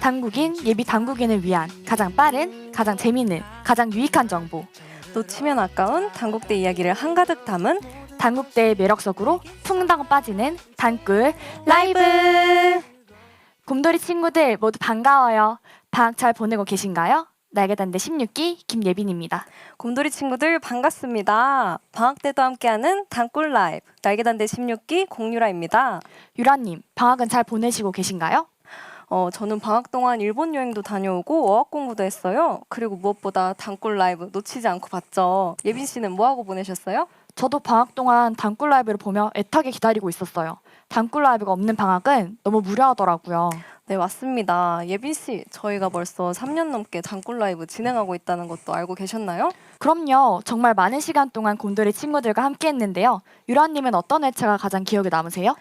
당국인 예비 당국인을 위한 가장 빠른, 가장 재미있는, 가장 유익한 정보. 놓치면 아까운 당국대 이야기를 한가득 담은 당국대의 매력 속으로 쿵당 빠지는 단꿀 라이브. 곰돌이 친구들 모두 반가워요. 방학 잘 보내고 계신가요? 날개단대 16기 김예빈입니다. 곰돌이 친구들 반갑습니다. 방학 때도 함께하는 단꿀 라이브 날개단대 16기 공유라입니다. 유라님, 방학은 잘 보내시고 계신가요? 저는 방학 동안 일본 여행도 다녀오고 어학 공부도 했어요. 그리고 무엇보다 단꿀 라이브 놓치지 않고 봤죠. 예빈 씨는 뭐 하고 보내셨어요? 저도 방학 동안 단꿀 라이브를 보며 애타게 기다리고 있었어요. 단꿀 라이브가 없는 방학은 너무 무료하더라고요. 네, 맞습니다. 예빈 씨, 저희가 벌써 3년 넘게 단꿀 라이브 진행하고 있다는 것도 알고 계셨나요? 그럼요. 정말 많은 시간 동안 곰돌이 친구들과 함께 했는데요. 유라님은 어떤 회차가 가장 기억에 남으세요?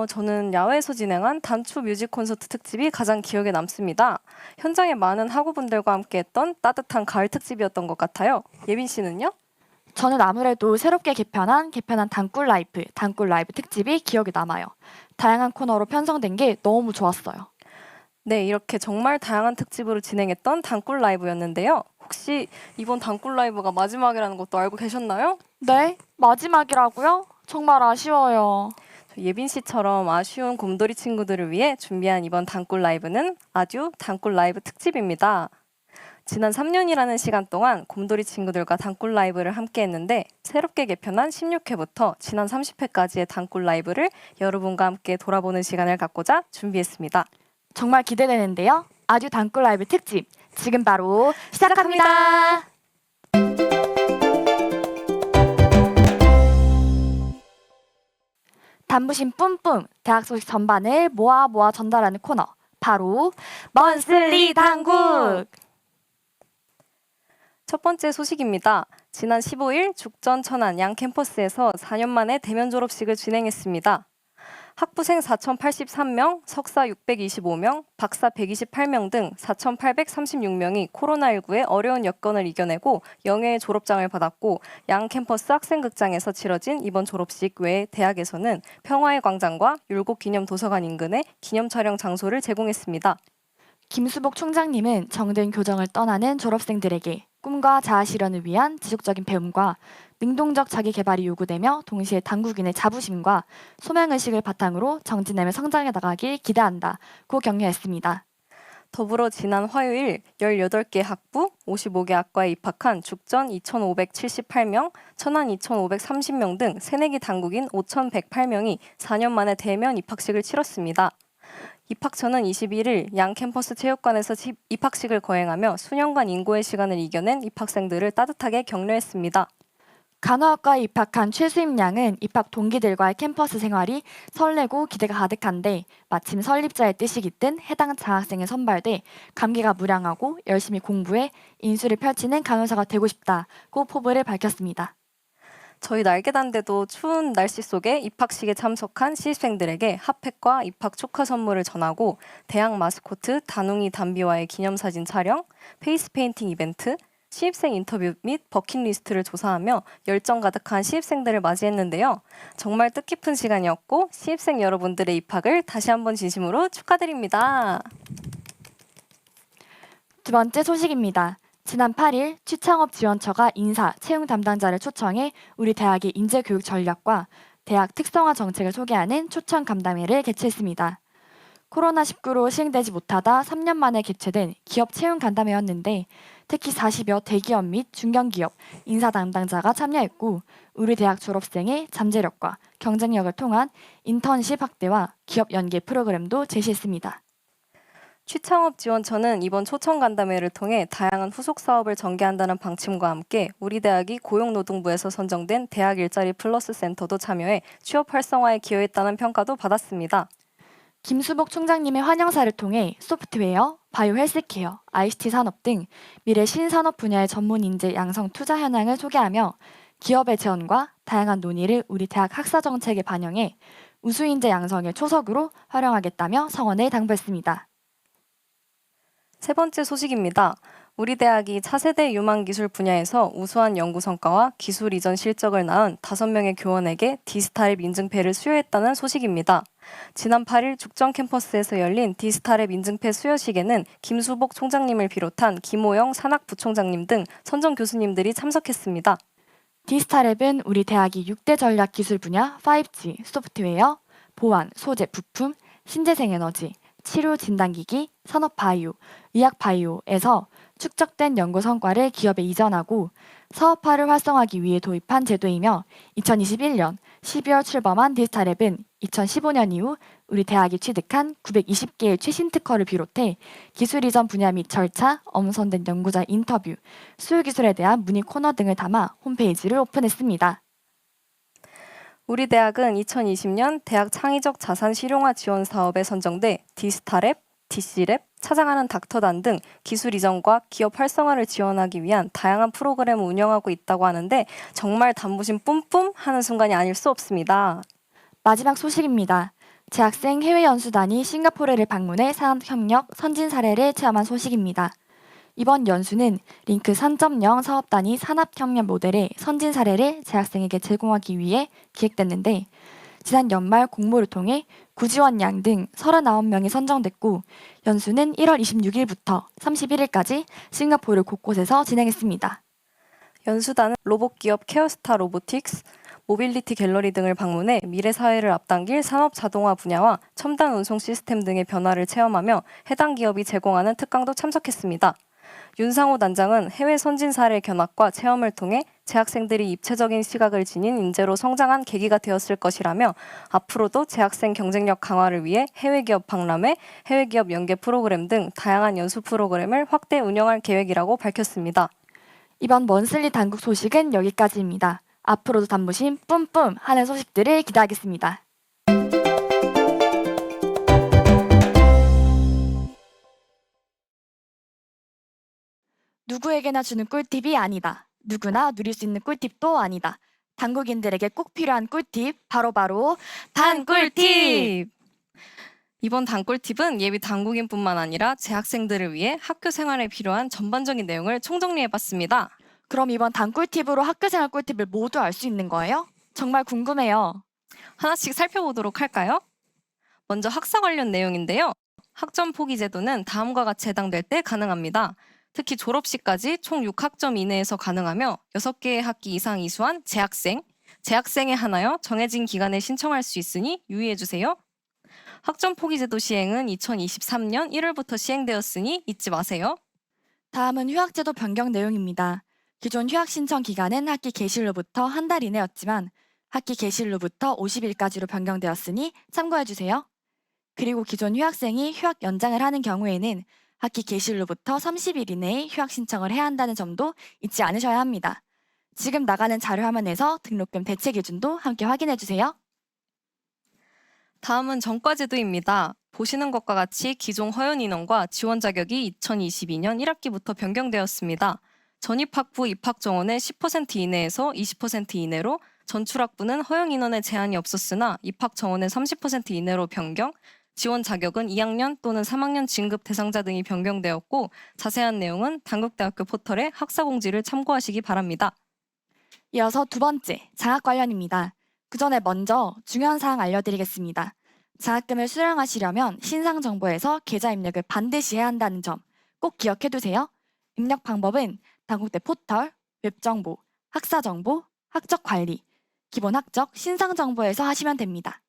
저는 야외에서 진행한 단추 뮤직 콘서트 특집이 가장 기억에 남습니다. 현장에 많은 학우분들과 함께했던 따뜻한 가을 특집이었던 것 같아요. 예빈 씨는요? 저는 아무래도 새롭게 개편한 단꿀 라이브 특집이 기억에 남아요. 다양한 코너로 편성된 게 너무 좋았어요. 네, 이렇게 정말 다양한 특집으로 진행했던 단꿀 라이브였는데요. 혹시 이번 단꿀 라이브가 마지막이라는 것도 알고 계셨나요? 네? 마지막이라고요? 정말 아쉬워요. 예빈 씨처럼 아쉬운 곰돌이 친구들을 위해 준비한 이번 단꿀 라이브는 아듀 단꿀 라이브 특집입니다. 지난 3년이라는 시간 동안 곰돌이 친구들과 단꿀 라이브를 함께 했는데 새롭게 개편한 16회부터 지난 30회까지의 단꿀 라이브를 여러분과 함께 돌아보는 시간을 갖고자 준비했습니다. 정말 기대되는데요. 아듀 단꿀 라이브 특집 지금 바로 시작합니다. 단부심 뿜뿜 대학 소식 전반을 모아 전달하는 코너 바로 먼슬리 당국. 첫 번째 소식입니다. 지난 15일 죽전 천안 양 캠퍼스에서 4년 만에 대면 졸업식을 진행했습니다. 학부생 4,083명, 석사 625명, 박사 128명 등 4,836명이 코로나19의 어려운 여건을 이겨내고 영예의 졸업장을 받았고 양 캠퍼스 학생극장에서 치러진 이번 졸업식 외에 대학에서는 평화의 광장과 율곡 기념 도서관 인근에 기념 촬영 장소를 제공했습니다. 김수복 총장님은 정든 교정을 떠나는 졸업생들에게 꿈과 자아 실현을 위한 지속적인 배움과 능동적 자기 개발이 요구되며 동시에 당국인의 자부심과 소명의식을 바탕으로 정진하며 성장해 나가길 기대한다고 격려했습니다. 더불어 지난 화요일 18개 학부 55개 학과에 입학한 죽전 2,578명, 천안 2,530명 등 새내기 당국인 5,108명이 4년 만에 대면 입학식을 치렀습니다. 입학처는 21일 양 캠퍼스 체육관에서 입학식을 거행하며 수년간 인고의 시간을 이겨낸 입학생들을 따뜻하게 격려했습니다. 간호학과에 입학한 최수임 양은 입학 동기들과의 캠퍼스 생활이 설레고 기대가 가득한데 마침 설립자의 뜻이 깃든 해당 장학생에 선발돼 감개가 무량하고 열심히 공부해 인수를 펼치는 간호사가 되고 싶다고 포부를 밝혔습니다. 저희 날개단대도 추운 날씨 속에 입학식에 참석한 신입생들에게 핫팩과 입학 축하 선물을 전하고 대학 마스코트 다둥이 담비와의 기념사진 촬영, 페이스 페인팅 이벤트, 신입생 인터뷰 및 버킷리스트를 조사하며 열정 가득한 신입생들을 맞이했는데요. 정말 뜻깊은 시간이었고 신입생 여러분들의 입학을 다시 한번 진심으로 축하드립니다. 두 번째 소식입니다. 지난 8일 취창업지원처가 인사, 채용 담당자를 초청해 우리 대학의 인재교육 전략과 대학 특성화 정책을 소개하는 초청 간담회를 개최했습니다. 코로나19로 시행되지 못하다 3년 만에 개최된 기업 채용 간담회였는데 특히 40여 대기업 및 중견기업 인사 담당자가 참여했고 우리 대학 졸업생의 잠재력과 경쟁력을 통한 인턴십 확대와 기업 연계 프로그램도 제시했습니다. 취창업지원처는 이번 초청 간담회를 통해 다양한 후속 사업을 전개한다는 방침과 함께 우리 대학이 고용노동부에서 선정된 대학 일자리 플러스 센터도 참여해 취업 활성화에 기여했다는 평가도 받았습니다. 김수복 총장님의 환영사를 통해 소프트웨어, 바이오 헬스케어, ICT 산업 등 미래 신산업 분야의 전문 인재 양성 투자 현황을 소개하며 기업의 제언과 다양한 논의를 우리 대학 학사 정책에 반영해 우수 인재 양성의 초석으로 활용하겠다며 성원을 당부했습니다. 세 번째 소식입니다. 우리 대학이 차세대 유망기술 분야에서 우수한 연구 성과와 기술 이전 실적을 낳은 5명의 교원에게 디스타랩 인증패를 수여했다는 소식입니다. 지난 8일 죽전 캠퍼스에서 열린 디스타랩 인증패 수여식에는 김수복 총장님을 비롯한 김호영 산학부총장님 등 선정 교수님들이 참석했습니다. 디스타랩은 우리 대학이 6대 전략 기술 분야 5G, 소프트웨어, 보안, 소재, 부품, 신재생에너지, 치료 진단기기, 산업 바이오, 의학 바이오에서 축적된 연구 성과를 기업에 이전하고 사업화를 활성화하기 위해 도입한 제도이며 2021년 12월 출범한 디스타랩은 2015년 이후 우리 대학이 취득한 920개의 최신 특허를 비롯해 기술 이전 분야 및 절차, 엄선된 연구자 인터뷰, 수요 기술에 대한 문의 코너 등을 담아 홈페이지를 오픈했습니다. 우리 대학은 2020년 대학 창의적 자산 실용화 지원 사업에 선정돼 디스타랩, DC랩, 찾아가는 닥터단 등 기술 이전과 기업 활성화를 지원하기 위한 다양한 프로그램을 운영하고 있다고 하는데 정말 단무심 뿜뿜 하는 순간이 아닐 수 없습니다. 마지막 소식입니다. 재학생 해외 연수단이 싱가포르를 방문해 산업협력 선진 사례를 체험한 소식입니다. 이번 연수는 링크 3.0 사업단위 산업협력 모델의 선진 사례를 재학생에게 제공하기 위해 기획됐는데 지난 연말 공모를 통해 구지원 양 등 39명이 선정됐고 연수는 1월 26일부터 31일까지 싱가포르 곳곳에서 진행했습니다. 연수단은 로봇기업 케어스타 로보틱스, 모빌리티 갤러리 등을 방문해 미래 사회를 앞당길 산업 자동화 분야와 첨단 운송 시스템 등의 변화를 체험하며 해당 기업이 제공하는 특강도 참석했습니다. 윤상호 단장은 해외 선진 사례 견학과 체험을 통해 재학생들이 입체적인 시각을 지닌 인재로 성장한 계기가 되었을 것이라며 앞으로도 재학생 경쟁력 강화를 위해 해외 기업 박람회, 해외 기업 연계 프로그램 등 다양한 연수 프로그램을 확대 운영할 계획이라고 밝혔습니다. 이번 먼슬리 단국 소식은 여기까지입니다. 앞으로도 단무심 뿜뿜 하는 소식들을 기대하겠습니다. 누구에게나 주는 꿀팁이 아니다. 누구나 누릴 수 있는 꿀팁도 아니다. 단국인들에게 꼭 필요한 꿀팁, 바로 단꿀팁! 이번 단꿀팁은 예비 단국인뿐만 아니라 재학생들을 위해 학교 생활에 필요한 전반적인 내용을 총정리해봤습니다. 그럼 이번 단꿀팁으로 학교생활 꿀팁을 모두 알 수 있는 거예요? 정말 궁금해요. 하나씩 살펴보도록 할까요? 먼저 학사 관련 내용인데요. 학점 포기 제도는 다음과 같이 해당될 때 가능합니다. 특히 졸업시까지 총 6학점 이내에서 가능하며 6개의 학기 이상 이수한 재학생에 한하여 정해진 기간에 신청할 수 있으니 유의해주세요. 학점 포기 제도 시행은 2023년 1월부터 시행되었으니 잊지 마세요. 다음은 휴학제도 변경 내용입니다. 기존 휴학 신청 기간은 학기 개시일로부터 한 달 이내였지만 학기 개시일로부터 50일까지로 변경되었으니 참고해주세요. 그리고 기존 휴학생이 휴학 연장을 하는 경우에는 학기 개시일로부터 30일 이내에 휴학 신청을 해야 한다는 점도 잊지 않으셔야 합니다. 지금 나가는 자료 화면에서 등록금 대체 기준도 함께 확인해주세요. 다음은 전과제도입니다. 보시는 것과 같이 기존 허연 인원과 지원 자격이 2022년 1학기부터 변경되었습니다. 전입학부 입학 정원의 10% 이내에서 20% 이내로 전출학부는 허용 인원에 제한이 없었으나 입학 정원의 30% 이내로 변경, 지원 자격은 2학년 또는 3학년 진급 대상자 등이 변경되었고 자세한 내용은 단국대학교 포털의 학사 공지를 참고하시기 바랍니다. 이어서 두 번째, 장학 관련입니다. 그 전에 먼저 중요한 사항 알려드리겠습니다. 장학금을 수령하시려면 신상정보에서 계좌 입력을 반드시 해야 한다는 점 꼭 기억해두세요. 입력 방법은 단국대 포털, 웹정보, 학사정보, 학적관리, 기본 학적, 신상정보에서 하시면 됩니다.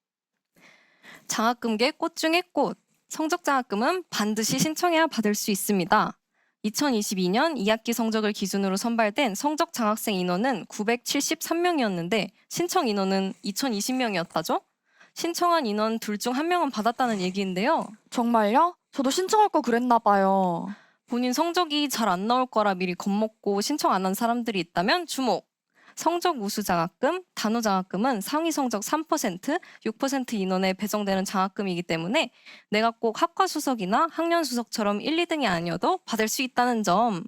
장학금계 꽃 중의 꽃. 성적장학금은 반드시 신청해야 받을 수 있습니다. 2022년 2학기 성적을 기준으로 선발된 성적장학생 인원은 973명이었는데 신청 인원은 2020명이었다죠? 신청한 인원 둘 중 한 명은 받았다는 얘기인데요. 정말요? 저도 신청할 거 그랬나 봐요. 본인 성적이 잘 안 나올 거라 미리 겁먹고 신청 안 한 사람들이 있다면 주목! 성적 우수 장학금, 단호 장학금은 상위 성적 3%, 6% 인원에 배정되는 장학금이기 때문에 내가 꼭 학과 수석이나 학년 수석처럼 1, 2등이 아니어도 받을 수 있다는 점.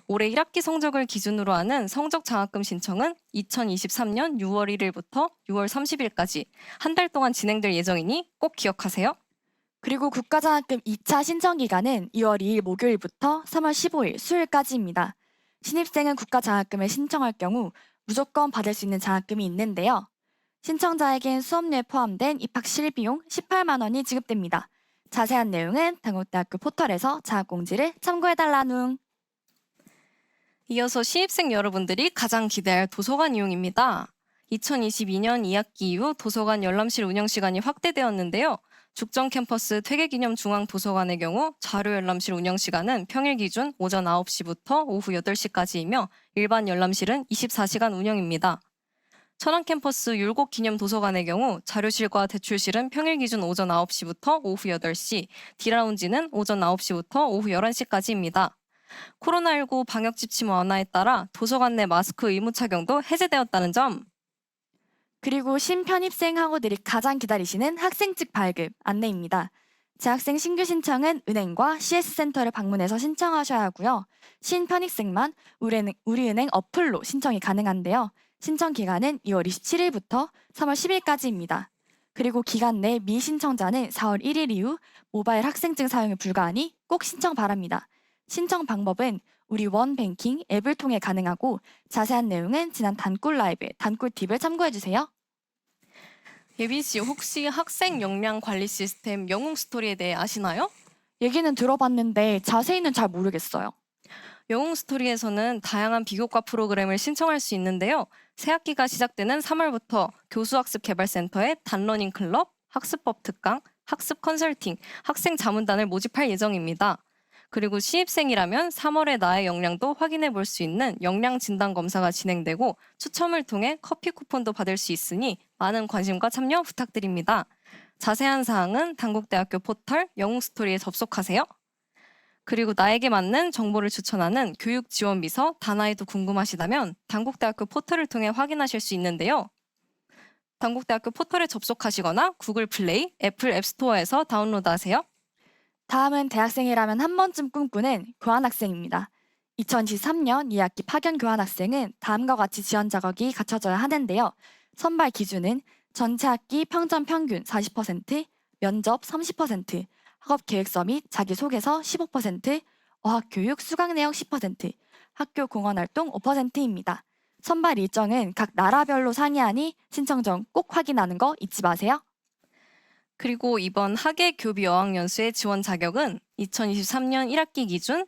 올해 1학기 성적을 기준으로 하는 성적 장학금 신청은 2023년 6월 1일부터 6월 30일까지 한 달 동안 진행될 예정이니 꼭 기억하세요. 그리고 국가장학금 2차 신청 기간은 2월 2일 목요일부터 3월 15일 수요일까지입니다. 신입생은 국가장학금을 신청할 경우 무조건 받을 수 있는 장학금이 있는데요. 신청자에겐 수업료에 포함된 입학 실비용 18만 원이 지급됩니다. 자세한 내용은 단국대학교 포털에서 장학공지를 참고해달라누. 이어서 신입생 여러분들이 가장 기대할 도서관 이용입니다. 2022년 2학기 이후 도서관 열람실 운영 시간이 확대되었는데요. 죽전 캠퍼스 퇴계기념 중앙도서관의 경우 자료 열람실 운영 시간은 평일 기준 오전 9시부터 오후 8시까지이며 일반 열람실은 24시간 운영입니다. 천안 캠퍼스 율곡 기념 도서관의 경우 자료실과 대출실은 평일 기준 오전 9시부터 오후 8시, D라운지는 오전 9시부터 오후 11시까지입니다. 코로나19 방역 지침 완화에 따라 도서관 내 마스크 의무 착용도 해제되었다는 점. 그리고 신편입생 학우들이 가장 기다리시는 학생증 발급 안내입니다. 재학생 신규 신청은 은행과 CS센터를 방문해서 신청하셔야 하고요. 신편입생만 우리은행 어플로 신청이 가능한데요. 신청 기간은 2월 27일부터 3월 10일까지입니다. 그리고 기간 내 미신청자는 4월 1일 이후 모바일 학생증 사용이 불가하니 꼭 신청 바랍니다. 신청 방법은 우리 원뱅킹 앱을 통해 가능하고 자세한 내용은 지난 단꿀 라이브 단꿀 팁을 참고해주세요. 예빈 씨 혹시 학생 역량 관리 시스템 영웅 스토리에 대해 아시나요? 얘기는 들어봤는데 자세히는 잘 모르겠어요. 영웅 스토리에서는 다양한 비교과 프로그램을 신청할 수 있는데요. 새 학기가 시작되는 3월부터 교수학습개발센터의 단러닝 클럽, 학습법 특강, 학습 컨설팅, 학생 자문단을 모집할 예정입니다. 그리고 신입생이라면 3월에 나의 역량도 확인해 볼 수 있는 역량 진단 검사가 진행되고 추첨을 통해 커피 쿠폰도 받을 수 있으니 많은 관심과 참여 부탁드립니다. 자세한 사항은 단국대학교 포털 영웅 스토리에 접속하세요. 그리고 나에게 맞는 정보를 추천하는 교육 지원 비서 다나이도 궁금하시다면 단국대학교 포털을 통해 확인하실 수 있는데요. 단국대학교 포털에 접속하시거나 구글 플레이, 애플 앱스토어에서 다운로드하세요. 다음은 대학생이라면 한 번쯤 꿈꾸는 교환학생입니다. 2023년 2학기 파견 교환학생은 다음과 같이 지원 자격이 갖춰져야 하는데요. 선발 기준은 전체 학기 평점 평균 40%, 면접 30%, 학업 계획서 및 자기소개서 15%, 어학교육 수강 내역 10%, 학교 공헌활동 5%입니다. 선발 일정은 각 나라별로 상이하니 신청 전 꼭 확인하는 거 잊지 마세요. 그리고 이번 학예 교비 어학연수의 지원 자격은 2023년 1학기 기준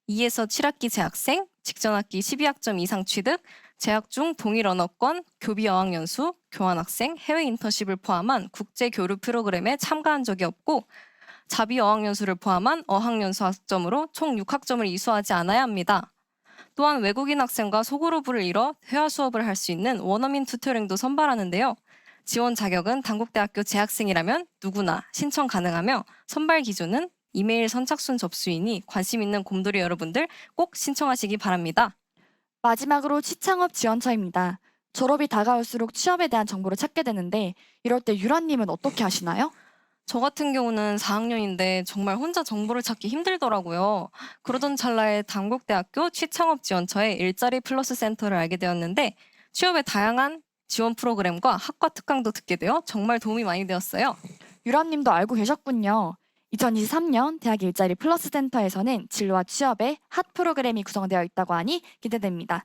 2에서 7학기 재학생, 직전학기 12학점 이상 취득, 재학 중 동일 언어권, 교비 어학연수, 교환학생, 해외 인턴십을 포함한 국제 교류 프로그램에 참가한 적이 없고 자비 어학연수를 포함한 어학연수 학점으로 총 6학점을 이수하지 않아야 합니다. 또한 외국인 학생과 소그룹을 이뤄 회화 수업을 할 수 있는 원어민 튜터링도 선발하는데요. 지원 자격은 단국대학교 재학생이라면 누구나 신청 가능하며 선발 기준은 이메일 선착순 접수이니 관심 있는 곰돌이 여러분들 꼭 신청하시기 바랍니다. 마지막으로 취창업 지원처입니다. 졸업이 다가올수록 취업에 대한 정보를 찾게 되는데 이럴 때 유라님은 어떻게 하시나요? 저 같은 경우는 4학년인데 정말 혼자 정보를 찾기 힘들더라고요. 그러던 찰나에 단국대학교 취창업 지원처의 일자리 플러스 센터를 알게 되었는데 취업의 다양한 지원 프로그램과 학과 특강도 듣게 되어 정말 도움이 많이 되었어요. 유라님도 알고 계셨군요. 2023년 대학 일자리 플러스 센터에서는 진로와 취업의 핫 프로그램이 구성되어 있다고 하니 기대됩니다.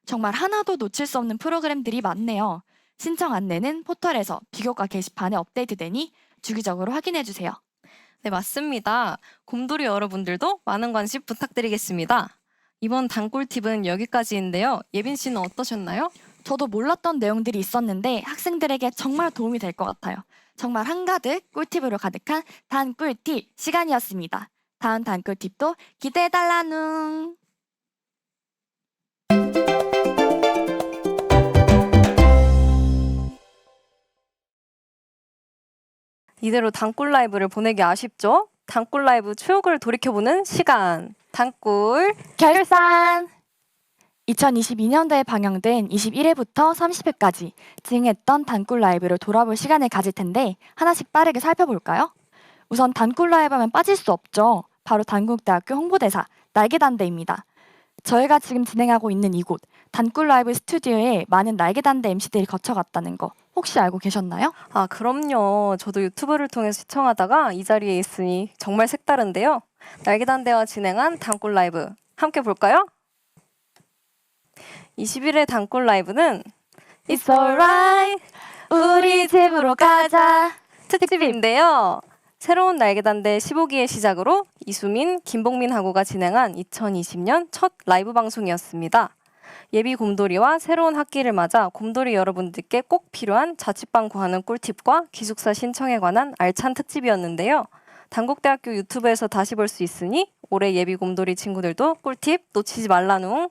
정말 하나도 놓칠 수 없는 프로그램들이 많네요. 신청 안내는 포털에서 비교과 게시판에 업데이트되니 주기적으로 확인해주세요. 네, 맞습니다. 곰돌이 여러분들도 많은 관심 부탁드리겠습니다. 이번 단골 팁은 여기까지인데요. 예빈 씨는 어떠셨나요? 저도 몰랐던 내용들이 있었는데 학생들에게 정말 도움이 될 것 같아요. 정말 한가득 꿀팁으로 가득한 단꿀팁 시간이었습니다. 다음 단꿀팁도 기대해달라누. 이대로 단꿀 라이브를 보내기 아쉽죠? 단꿀 라이브 추억을 돌이켜보는 시간. 단꿀. 결산! 2022년도에 방영된 21회부터 30회까지 진행했던 단꿀 라이브를 돌아볼 시간을 가질 텐데 하나씩 빠르게 살펴볼까요? 우선 단꿀 라이브 하면 빠질 수 없죠. 바로 단국대학교 홍보대사 날개단대입니다. 저희가 지금 진행하고 있는 이곳 단꿀 라이브 스튜디오에 많은 날개단대 MC들이 거쳐갔다는 거 혹시 알고 계셨나요? 아, 그럼요. 저도 유튜브를 통해서 시청하다가 이 자리에 있으니 정말 색다른데요. 날개단대와 진행한 단꿀 라이브 함께 볼까요? 21회 단꿀 라이브는 It's alright 우리 집으로 가자. 특집인데요. 새로운 날개단대 15기의 시작으로 이수민, 김봉민 하고가 진행한 2020년 첫 라이브 방송이었습니다. 예비 곰돌이와 새로운 학기를 맞아 곰돌이 여러분들께 꼭 필요한 자취방 구하는 꿀팁과 기숙사 신청에 관한 알찬 특집이었는데요. 단국대학교 유튜브에서 다시 볼 수 있으니 올해 예비 곰돌이 친구들도 꿀팁 놓치지 말라누.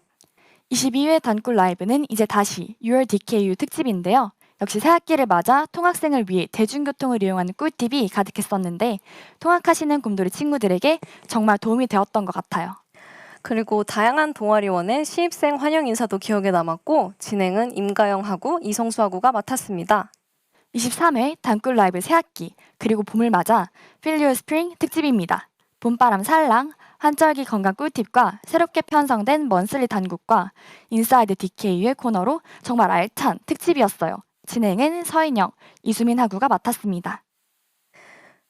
22회 단꿀 라이브는 이제 다시 6월 DKU 특집인데요. 역시 새학기를 맞아 통학생을 위해 대중교통을 이용하는 꿀팁이 가득했었는데 통학하시는 곰돌이 친구들에게 정말 도움이 되었던 것 같아요. 그리고 다양한 동아리원의 신입생 환영 인사도 기억에 남았고 진행은 임가영하고 이성수하고가 맡았습니다. 23회 단꿀 라이브 새학기 그리고 봄을 맞아 Feel Your Spring 특집입니다. 봄바람 살랑 환절기 건강 꿀팁과 새롭게 편성된 먼슬리 단국과 인사이드 DKU의 코너로 정말 알찬 특집이었어요. 진행은 서인영, 이수민 하구가 맡았습니다.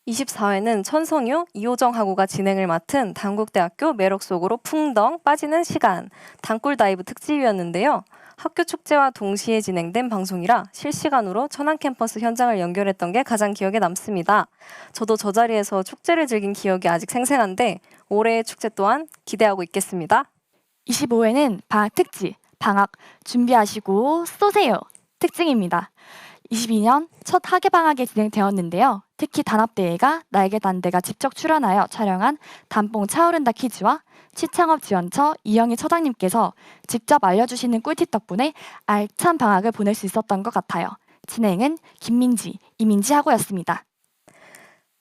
24회는 천성유, 이호정 하고가 진행을 맡은 단국대학교 매력 속으로 풍덩 빠지는 시간 단꿀 다이브 특집이었는데요. 학교 축제와 동시에 진행된 방송이라 실시간으로 천안 캠퍼스 현장을 연결했던 게 가장 기억에 남습니다. 저도 저 자리에서 축제를 즐긴 기억이 아직 생생한데 올해의 축제 또한 기대하고 있겠습니다. 25회는 방학 특집, 방학 준비하시고 쏘세요 특징입니다. 22년 첫 학예방학에 진행되었는데요. 특히 단합대회가 날개단대가 직접 출연하여 촬영한 단뽕 차오른다 퀴즈와 시창업 지원처 이영희 처장님께서 직접 알려주시는 꿀팁 덕분에 알찬 방학을 보낼 수 있었던 것 같아요. 진행은 김민지, 이민지 하고였습니다.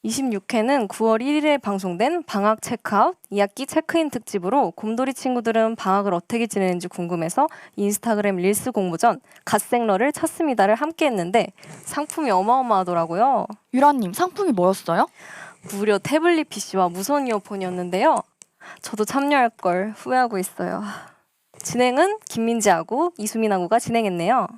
26회는 9월 1일에 방송된 방학 체크아웃 2학기 체크인 특집으로 곰돌이 친구들은 방학을 어떻게 지내는지 궁금해서 인스타그램 릴스 공모전 갓생러를 찾습니다를 함께 했는데 상품이 어마어마하더라고요. 유라님 상품이 뭐였어요? 무려 태블릿 PC와 무선 이어폰이었는데요. 저도 참여할 걸 후회하고 있어요. 진행은 김민지하고 이수민하고가 진행했네요.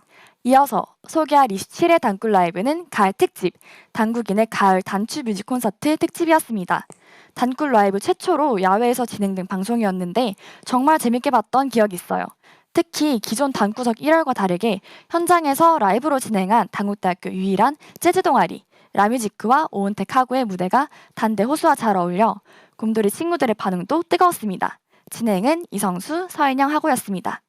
이어서 소개할 27회 단꿀 라이브는 가을 특집, 단국인의 가을 단추 뮤직 콘서트 특집이었습니다. 단꿀 라이브 최초로 야외에서 진행된 방송이었는데 정말 재밌게 봤던 기억이 있어요. 특히 기존 단구석 1월과 다르게 현장에서 라이브로 진행한 단국대학교 유일한 재즈 동아리 라뮤지크와 오은택 하구의 무대가 단대 호수와 잘 어울려 곰돌이 친구들의 반응도 뜨거웠습니다. 진행은 이성수, 서인영 하구였습니다.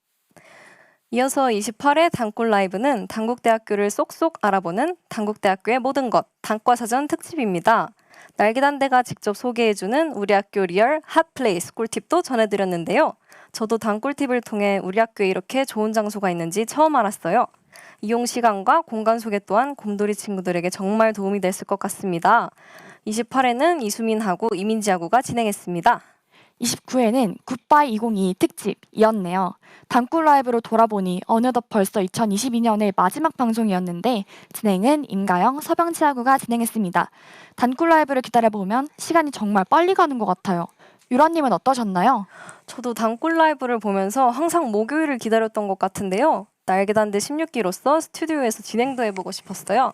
이어서 28회 단꿀 라이브는 단국대학교를 쏙쏙 알아보는 단국대학교의 모든 것 단과사전 특집입니다. 날개단대가 직접 소개해주는 우리 학교 리얼 핫플레이스 꿀팁도 전해드렸는데요. 저도 단꿀팁을 통해 우리 학교에 이렇게 좋은 장소가 있는지 처음 알았어요. 이용 시간과 공간 소개 또한 곰돌이 친구들에게 정말 도움이 됐을 것 같습니다. 28회는 이수민하고 이민지하고가 진행했습니다. 29회는 굿바이 2022 특집이었네요. 단꿀 라이브로 돌아보니 어느덧 벌써 2022년의 마지막 방송이었는데 진행은 임가영, 서병지하구가 진행했습니다. 단꿀 라이브를 기다려보면 시간이 정말 빨리 가는 것 같아요. 유라님은 어떠셨나요? 저도 단꿀 라이브를 보면서 항상 목요일을 기다렸던 것 같은데요. 날개단대 16기로서 스튜디오에서 진행도 해보고 싶었어요.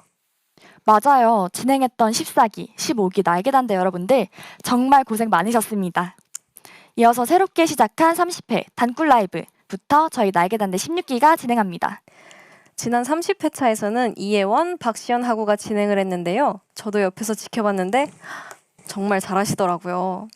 맞아요. 진행했던 14기, 15기 날개단대 여러분들 정말 고생 많으셨습니다. 이어서 새롭게 시작한 30회 단꿀 라이브부터 저희 날개단대 16기가 진행합니다. 지난 30회차에서는 이혜원, 박시연 하고가 진행을 했는데요. 저도 옆에서 지켜봤는데 정말 잘하시더라고요.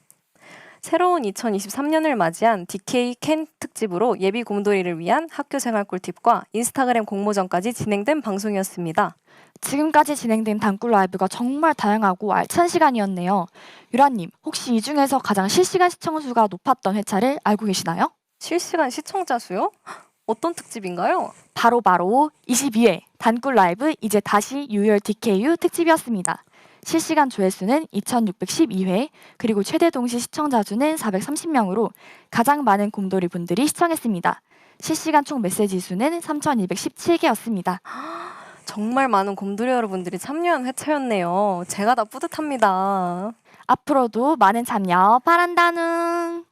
새로운 2023년을 맞이한 DK 캔 특집으로 예비 곰돌이를 위한 학교 생활 꿀팁과 인스타그램 공모전까지 진행된 방송이었습니다. 지금까지 진행된 단꿀 라이브가 정말 다양하고 알찬 시간이었네요. 유라님, 혹시 이 중에서 가장 실시간 시청 수가 높았던 회차를 알고 계시나요? 실시간 시청자 수요? 어떤 특집인가요? 바로 22회 단꿀 라이브 이제 다시 유열 DKU 특집이었습니다. 실시간 조회수는 2612회, 그리고 최대 동시 시청자 수는 430명으로 가장 많은 곰돌이 분들이 시청했습니다. 실시간 총 메시지 수는 3217개였습니다. 정말 많은 곰돌이 여러분들이 참여한 회차였네요. 제가 다 뿌듯합니다. 앞으로도 많은 참여 바란다는.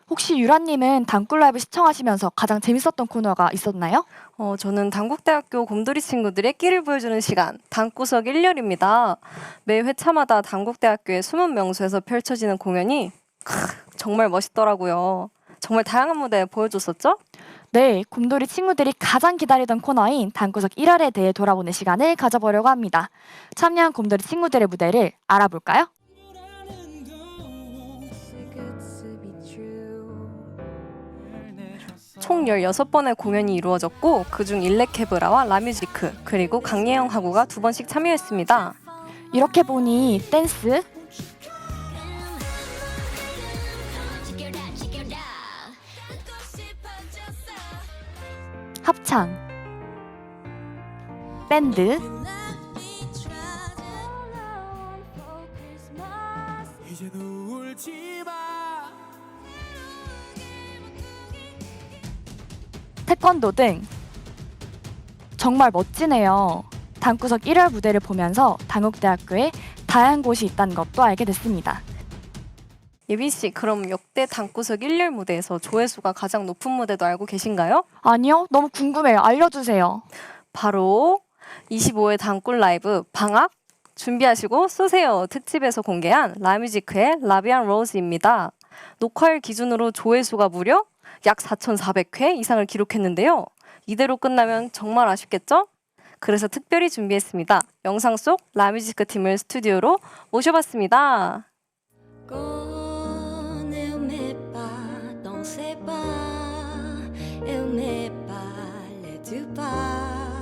혹시 유라님은 단꿀 라이브 시청하시면서 가장 재밌었던 코너가 있었나요? 저는 단국대학교 곰돌이 친구들의 끼를 보여주는 시간, 단구석 1열입니다. 매 회차마다 단국대학교의 숨은 명소에서 펼쳐지는 공연이 정말 멋있더라고요. 정말 다양한 무대 보여줬었죠? 네, 곰돌이 친구들이 가장 기다리던 코너인 단구석 1화에 대해 돌아보는 시간을 가져보려고 합니다. 참여한 곰돌이 친구들의 무대를 알아볼까요? 총 16번의 공연이 이루어졌고 그중 일렉케브라와 라뮤지크 그리고 강예영 하구가 2번씩 참여했습니다. 이렇게 보니 댄스, 합창, 밴드, 태권도 등 정말 멋지네요. 단구석 1월 무대를 보면서 단국대학교에 다양한 곳이 있다는 것도 알게 됐습니다. 예빈 씨, 그럼 역대 단구석 1열 무대에서 조회수가 가장 높은 무대도 알고 계신가요? 아니요, 너무 궁금해요. 알려주세요. 바로 25회 단꿀 라이브 방학 준비하시고 쏘세요 특집에서 공개한 라뮤지크의 라비안 로즈입니다. 녹화일 기준으로 조회수가 무려 약 4,400회 이상을 기록했는데요. 이대로 끝나면 정말 아쉽겠죠? 그래서 특별히 준비했습니다. 영상 속 라뮤지크 팀을 스튜디오로 모셔봤습니다. Elle m'est pas dans ses pas, elle m'est pas les deux pas.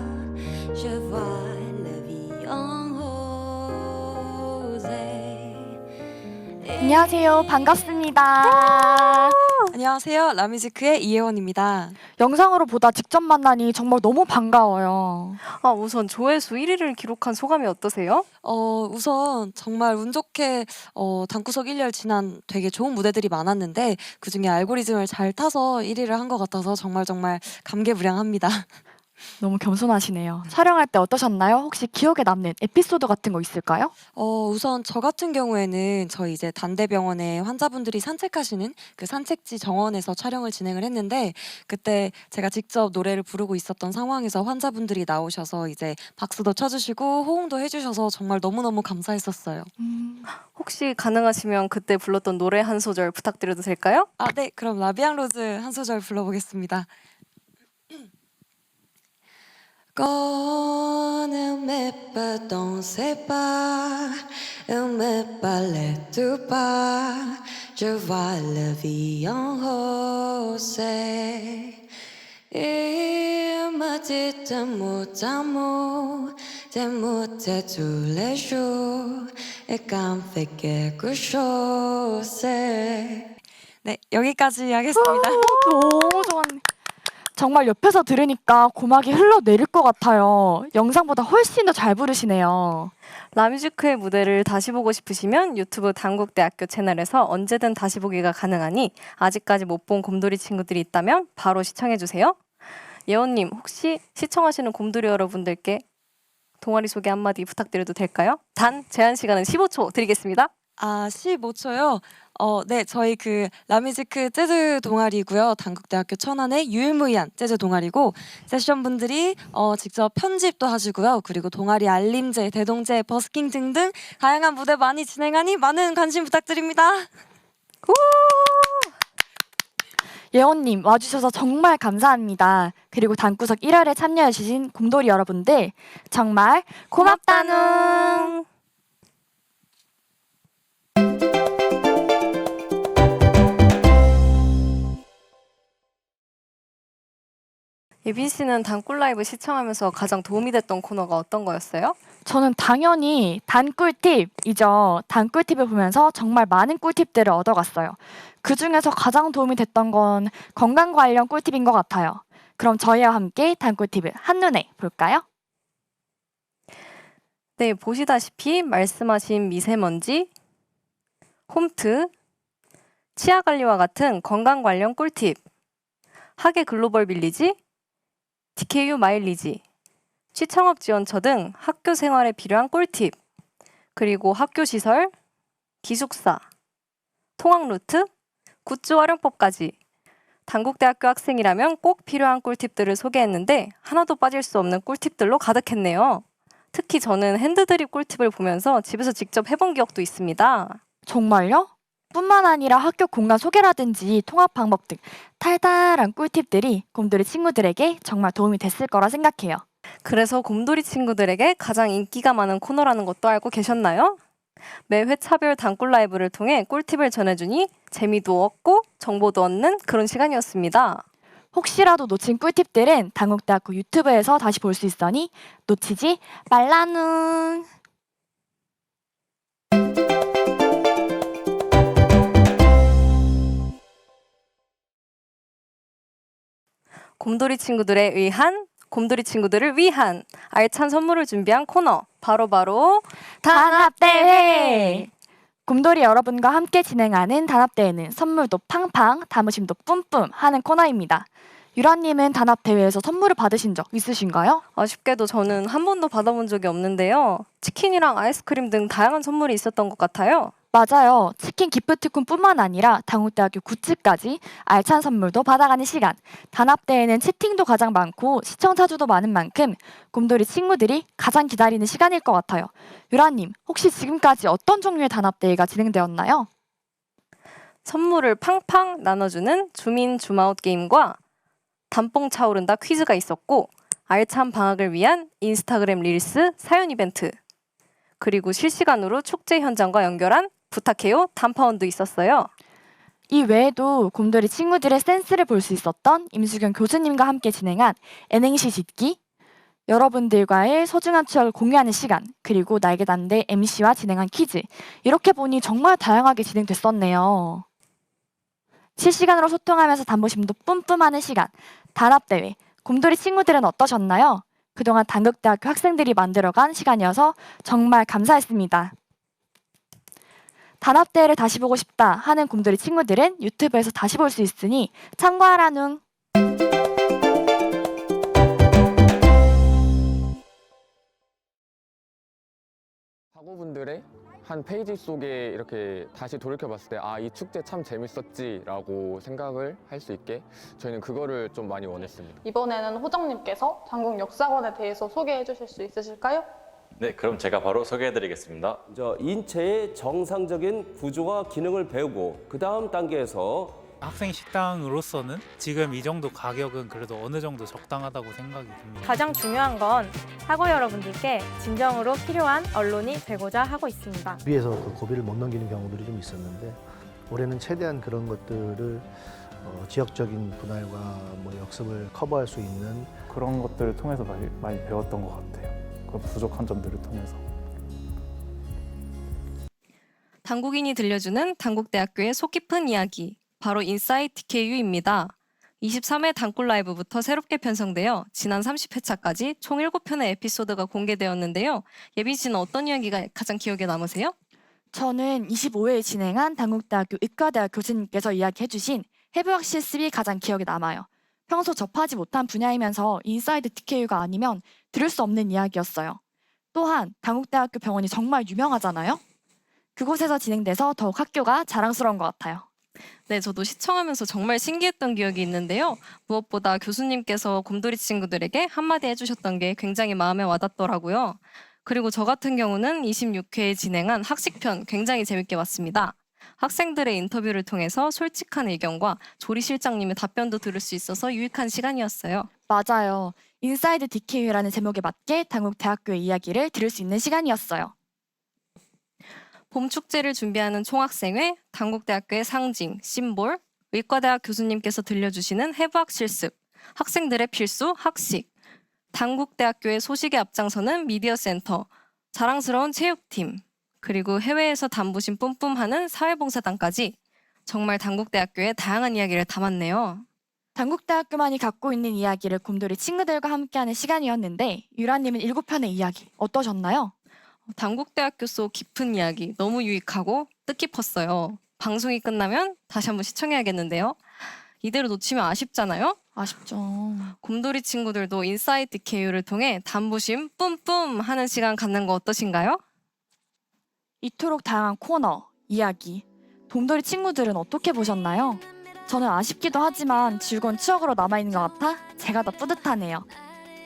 Je vois la vie en rose. 안녕하세요. 반갑습니다. 안녕하세요. 라뮤지크의 이혜원입니다. 영상으로 보다 직접 만나니 정말 너무 반가워요. 우선 조회수 1위를 기록한 소감이 어떠세요? 우선 정말 운 좋게 단구석 1열 지난 되게 좋은 무대들이 많았는데 그중에 알고리즘을 잘 타서 1위를 한 것 같아서 정말 감개무량합니다. 너무 겸손하시네요. 촬영할 때 어떠셨나요? 혹시 기억에 남는 에피소드 같은 거 있을까요? 우선 저 같은 경우에는 저희 이제 단대병원에 환자분들이 산책하시는 그 산책지 정원에서 촬영을 진행을 했는데 그때 제가 직접 노래를 부르고 있었던 상황에서 환자분들이 나오셔서 이제 박수도 쳐주시고 호응도 해주셔서 정말 너무너무 감사했었어요. 혹시 가능하시면 그때 불렀던 노래 한 소절 부탁드려도 될까요? 네, 그럼 라비앙 로즈 한 소절 불러보겠습니다. Quand elle met pas dans ses pas, elle met pas les deux pas. Je vois la vie en rose. Il m'a dit un mot d'amour, des mots de tous les jours, et quand fait quelque chose. 네, 여기까지 하겠습니다. 너무 좋았네. 정말 옆에서 들으니까 고막이 흘러내릴 것 같아요. 영상보다 훨씬 더 잘 부르시네요. 라뮤지크의 무대를 다시 보고 싶으시면 유튜브 단국대학교 채널에서 언제든 다시 보기가 가능하니 아직까지 못 본 곰돌이 친구들이 있다면 바로 시청해주세요. 예원님, 혹시 시청하시는 곰돌이 여러분들께 동아리 소개 한마디 부탁드려도 될까요? 단 제한 시간은 15초 드리겠습니다. 15초요? 네, 저희 그 라뮤지크 재즈 동아리고요. 단국대학교 천안의 유일무이한 재즈 동아리고 세션 분들이 직접 편집도 하시고요. 그리고 동아리 알림제, 대동제, 버스킹 등등 다양한 무대 많이 진행하니 많은 관심 부탁드립니다. 예원님 와주셔서 정말 감사합니다. 그리고 당구석 1화에 참여해주신 곰돌이 여러분들 정말 고맙다누. 예빈 씨는 단꿀 라이브 시청하면서 가장 도움이 됐던 코너가 어떤 거였어요? 저는 당연히 단꿀팁이죠. 단꿀팁을 보면서 정말 많은 꿀팁들을 얻어갔어요. 그 중에서 가장 도움이 됐던 건 건강 관련 꿀팁인 것 같아요. 그럼 저희와 함께 단꿀팁을 한눈에 볼까요? 네, 보시다시피 말씀하신 미세먼지, 홈트, 치아 관리와 같은 건강 관련 꿀팁, 하계 글로벌 빌리지, TKU 마일리지, 취창업 지원처 등 학교 생활에 필요한 꿀팁, 그리고 학교 시설, 기숙사, 통학 루트, 굿즈 활용법까지 단국대학교 학생이라면 꼭 필요한 꿀팁들을 소개했는데 하나도 빠질 수 없는 꿀팁들로 가득했네요. 특히 저는 핸드드립 꿀팁을 보면서 집에서 직접 해본 기억도 있습니다. 정말요? 뿐만 아니라 학교 공간 소개라든지 통합 방법 등 달달한 꿀팁들이 곰돌이 친구들에게 정말 도움이 됐을 거라 생각해요. 그래서 곰돌이 친구들에게 가장 인기가 많은 코너라는 것도 알고 계셨나요? 매 회차별 단꿀 라이브를 통해 꿀팁을 전해주니 재미도 얻고 정보도 얻는 그런 시간이었습니다. 혹시라도 놓친 꿀팁들은 당국대학교 유튜브에서 다시 볼 수 있으니 놓치지 말라누. 곰돌이 친구들에 의한, 곰돌이 친구들을 위한 알찬 선물을 준비한 코너 바로 단합대회! 곰돌이 여러분과 함께 진행하는 단합대회는 선물도 팡팡, 담으심도 뿜뿜 하는 코너입니다. 유라님은 단합대회에서 선물을 받으신 적 있으신가요? 아쉽게도 저는 한 번도 받아본 적이 없는데요. 치킨이랑 아이스크림 등 다양한 선물이 있었던 것 같아요. 맞아요. 치킨 기프티콘뿐만 아니라 당국대학교 굿즈까지 알찬 선물도 받아가는 시간. 단합대회는 채팅도 가장 많고 시청자 수도 많은 만큼 곰돌이 친구들이 가장 기다리는 시간일 것 같아요. 유라님, 혹시 지금까지 어떤 종류의 단합대회가 진행되었나요? 선물을 팡팡 나눠주는 주민 줌아웃 게임과 단뽕 차오른다 퀴즈가 있었고 알찬 방학을 위한 인스타그램 릴스 사연 이벤트 그리고 실시간으로 축제 현장과 연결한 부탁해요 단파원도 있었어요. 이 외에도 곰돌이 친구들의 센스를 볼 수 있었던 임수경 교수님과 함께 진행한 N행시 짓기, 여러분들과의 소중한 추억을 공유하는 시간, 그리고 날개단대 MC와 진행한 퀴즈. 이렇게 보니 정말 다양하게 진행됐었네요. 실시간으로 소통하면서 담보심도 뿜뿜하는 시간, 단합대회. 곰돌이 친구들은 어떠셨나요? 그동안 단국대학교 학생들이 만들어간 시간이어서 정말 감사했습니다. 단합대회를 다시 보고 싶다 하는 곰돌이 친구들은 유튜브에서 다시 볼 수 있으니 참고하라누. 학우분들의 한 페이지 속에 이렇게 다시 돌이켜봤을 때 아, 이 축제 참 재밌었지라고 생각을 할 수 있게 저희는 그거를 좀 많이 원했습니다. 이번에는 호정님께서 단국 역사관에 대해서 소개해 주실 수 있으실까요? 네, 그럼 제가 바로 소개해드리겠습니다. 인체의 정상적인 구조와 기능을 배우고 그 다음 단계에서 학생 식당으로서는 지금 이 정도 가격은 그래도 어느 정도 적당하다고 생각이 듭니다. 가장 중요한 건 학우 여러분들께 진정으로 필요한 언론이 되고자 하고 있습니다. 위에서 그 고비를 못 넘기는 경우들이 좀 있었는데 올해는 최대한 그런 것들을 지역적인 분할과 역습을 커버할 수 있는 그런 것들을 통해서 많이 배웠던 것 같아요. 그 부족한 점들을 통해서. 당국인이 들려주는 단국대학교의 속 깊은 이야기, 바로 인사이트 TKU입니다. 23회 단꿀 라이브부터 새롭게 편성되어 지난 30회차까지 총 7편의 에피소드가 공개되었는데요. 예빈 씨는 어떤 이야기가 가장 기억에 남으세요? 저는 25회에 진행한 단국대학교 의과대학 교수님께서 이야기해주신 해부학 실습이 가장 기억에 남아요. 평소 접하지 못한 분야이면서 인사이드 TKU가 아니면 들을 수 없는 이야기였어요. 또한 단국대학교 병원이 정말 유명하잖아요. 그곳에서 진행돼서 더욱 학교가 자랑스러운 것 같아요. 네, 저도 시청하면서 정말 신기했던 기억이 있는데요. 무엇보다 교수님께서 곰돌이 친구들에게 한마디 해주셨던 게 굉장히 마음에 와닿더라고요. 그리고 저 같은 경우는 26회에 진행한 학식편 굉장히 재밌게 봤습니다. 학생들의 인터뷰를 통해서 솔직한 의견과 조리 실장님의 답변도 들을 수 있어서 유익한 시간이었어요. 맞아요. 인사이드 DKU라는 제목에 맞게 단국대학교의 이야기를 들을 수 있는 시간이었어요. 봄 축제를 준비하는 총학생회, 단국대학교의 상징, 심볼, 의과대학 교수님께서 들려주시는 해부학 실습, 학생들의 필수 학식, 단국대학교의 소식에 앞장서는 미디어센터, 자랑스러운 체육팀, 그리고 해외에서 단부심 뿜뿜하는 사회봉사단까지 정말 단국대학교의 다양한 이야기를 담았네요. 단국대학교만이 갖고 있는 이야기를 곰돌이 친구들과 함께하는 시간이었는데 유라님은 7편의 이야기 어떠셨나요? 단국대학교 속 깊은 이야기 너무 유익하고 뜻깊었어요. 방송이 끝나면 다시 한번 시청해야겠는데요. 이대로 놓치면 아쉽잖아요. 아쉽죠. 곰돌이 친구들도 인사이드 DKU를 통해 단부심 뿜뿜 하는 시간 갖는 거 어떠신가요? 이토록 다양한 코너, 이야기, 곰돌이 친구들은 어떻게 보셨나요? 저는 아쉽기도 하지만 즐거운 추억으로 남아있는 것 같아 제가 더 뿌듯하네요.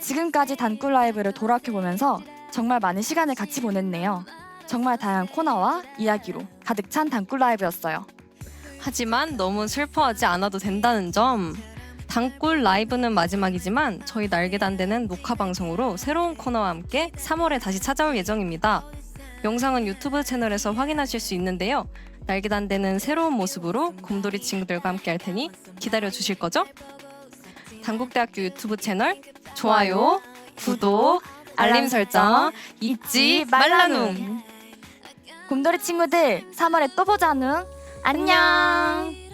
지금까지 단꿀 라이브를 돌아켜보면서 정말 많은 시간을 같이 보냈네요. 정말 다양한 코너와 이야기로 가득 찬 단꿀 라이브였어요. 하지만 너무 슬퍼하지 않아도 된다는 점. 단꿀 라이브는 마지막이지만 저희 날개단대는 녹화 방송으로 새로운 코너와 함께 3월에 다시 찾아올 예정입니다. 영상은 유튜브 채널에서 확인하실 수 있는데요. 날개단대는 새로운 모습으로 곰돌이 친구들과 함께 할 테니 기다려 주실 거죠? 단국대학교 유튜브 채널 좋아요, 구독, 알림 설정 잊지 말라누. 곰돌이 친구들 3월에 또 보자누. 안녕.